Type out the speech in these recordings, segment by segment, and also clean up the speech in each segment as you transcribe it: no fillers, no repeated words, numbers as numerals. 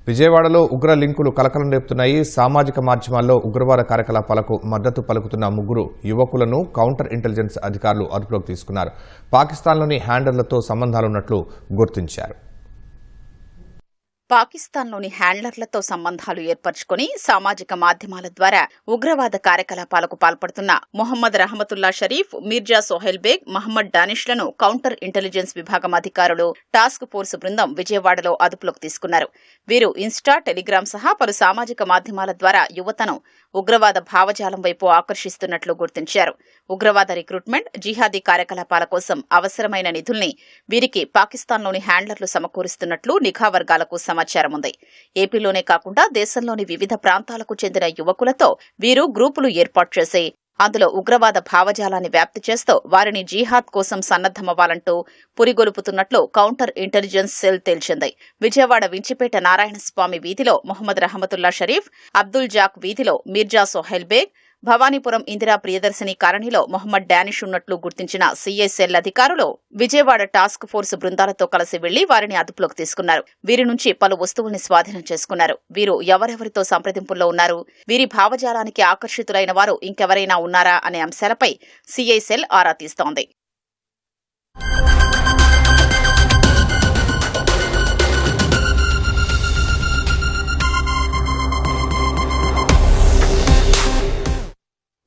విజయవాడలో ఉగ్ర లింకులు కలకలం రేపుతున్నాయి. సామాజిక మాధ్యమాల్లో ఉగ్రవాద కార్యకలాపాలకు మద్దతు పలుకుతున్న ముగ్గురు యువకులను కౌంటర్ ఇంటెలిజెన్స్ అధికారులు అదుపులోకి తీసుకున్నారు. పాకిస్తాన్లోని హ్యాండర్లతో సంబంధాలున్నట్లు గుర్తించారు. పాకిస్తాన్లోని హ్యాండ్లర్లతో సంబంధాలు ఏర్పరచుకుని సామాజిక మాధ్యమాల ద్వారా ఉగ్రవాద కార్యకలాపాలకు పాల్పడుతున్న మొహమ్మద్ రహమతుల్లా షరీఫ్, మీర్జా సోహెల్ బేగ్, మహమ్మద్ డానిష్లను కౌంటర్ ఇంటెలిజెన్స్ విభాగం అధికారులు టాస్క్ ఫోర్స్ బృందం విజయవాడలో అదుపులోకి తీసుకున్నారు. వీరు ఇన్స్టా, టెలిగ్రామ్ సహా పలు సామాజిక మాధ్యమాల ద్వారా యువతను ఉగ్రవాద భావజాలం వైపు ఆకర్షిస్తున్నట్లు గుర్తించారు. ఉగ్రవాద రిక్రూట్మెంట్, జిహాదీ కార్యకలాపాల కోసం అవసరమైన నిధుల్ని వీరికి పాకిస్తాన్లోని హ్యాండ్లర్లు సమకూరుస్తున్నట్లు నిఘా వర్గాలకు సమాచారం ఉంది. ఏపీలోనే కాకుండా దేశంలోని వివిధ ప్రాంతాలకు చెందిన యువకులతో వీరు గ్రూపులు ఏర్పాటు చేసి అందులో ఉగ్రవాద భావజాలాన్ని వ్యాప్తి చేస్తూ వారిని జిహాద్ కోసం సన్నద్దమవ్వాలంటూ పురిగొలుపుతున్నట్లు కౌంటర్ ఇంటెలిజెన్స్ సెల్ తేల్చింది. విజయవాడ వించిపేట నారాయణస్వామి వీధిలో మొహమ్మద్ రహమతుల్లా షరీఫ్, అబ్దుల్ జాక్ వీధిలో మీర్జా సోహెల్ బేగ్, భవానీపురం ఇందిరా ప్రియదర్శిని కాలనీలో మొహమ్మద్ డానిష్ ఉన్నట్లు గుర్తించిన సిఐసెల్ అధికారులు విజయవాడ టాస్క్ ఫోర్స్ బృందాలతో కలిసి వెళ్లి వారిని అదుపులోకి తీసుకున్నారు. వీరి నుంచి పలు వస్తువుల్ని స్వాధీనం చేసుకున్నారు. వీరు ఎవరెవరితో సంప్రదింపుల్లో ఉన్నారు, వీరి భావజాలానికి ఆకర్షితులైన వారు ఇంకెవరైనా ఉన్నారా అనే అంశాలపై సిఐసెల్ ఆరా తీస్తోంది.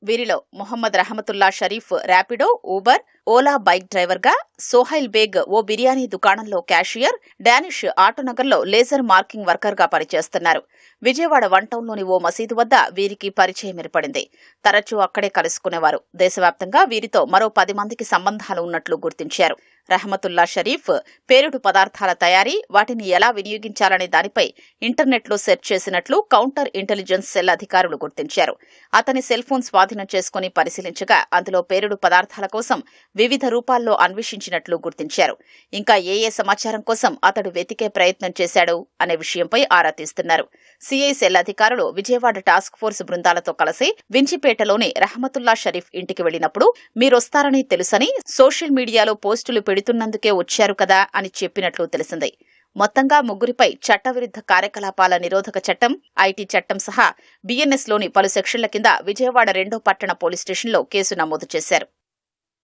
వీరిలో మొహమ్మద్ రహమతుల్లా షరీఫ్ ర్యాపిడో, ఊబర్, ఓలా బైక్ డ్రైవర్గా, సోహైల్ బేగ్ ఓ బిర్యానీ దుకాణంలో క్యాషియర్, డానిష్ ఆటోనగర్లో లేజర్ మార్కింగ్ వర్కర్గా పనిచేస్తున్నారు. విజయవాడ వన్ టౌన్లోని ఓ మసీదు వద్ద వీరికి పరిచయం ఏర్పడింది. తరచూ అక్కడే కలుసుకునేవారు. దేశవ్యాప్తంగా వీరితో మరో 10 మందికి సంబంధాలు ఉన్నట్లు గుర్తించారు. రహమతుల్లా షరీఫ్ పేలుడు పదార్థాల తయారీ, వాటిని ఎలా వినియోగించాలనే దానిపై ఇంటర్నెట్లో సెర్చ్ చేసినట్లు కౌంటర్ ఇంటెలిజెన్స్ సెల్ అధికారులు గుర్తించారు. అతని సెల్ ఫోన్ స్వాధీనం చేసుకుని పరిశీలించగా అందులో పేలుడు పదార్థాల కోసం వివిధ రూపాల్లో అన్వేషించినట్లు గుర్తించారు. ఇంకా ఏ సమాచారం కోసం అతడు వెతికే ప్రయత్నం చేశాడు అనే విషయంపై ఆరా తీస్తున్నారు. సిఐసెల్ అధికారులు విజయవాడ టాస్క్ ఫోర్స్ బృందాలతో కలిసి వించిపేటలోని రహమతుల్లా షరీఫ్ ఇంటికి వెళ్లినప్పుడు మీరొస్తారని తెలుసని సోషల్ మీడియాలో పోస్టులు పెడుతున్నందుకే వచ్చారు కదా అని చెప్పినట్లు తెలిసింది. మొత్తంగా ముగ్గురిపై చట్టవిరుద్ధ కార్యకలాపాల నిరోధక చట్టం, ఐటీ చట్టం సహా బిఎన్ఎస్లోని పలు సెక్షన్ల కింద విజయవాడ 2వ పట్టణ పోలీస్ స్టేషన్లో కేసు నమోదు చేశారు.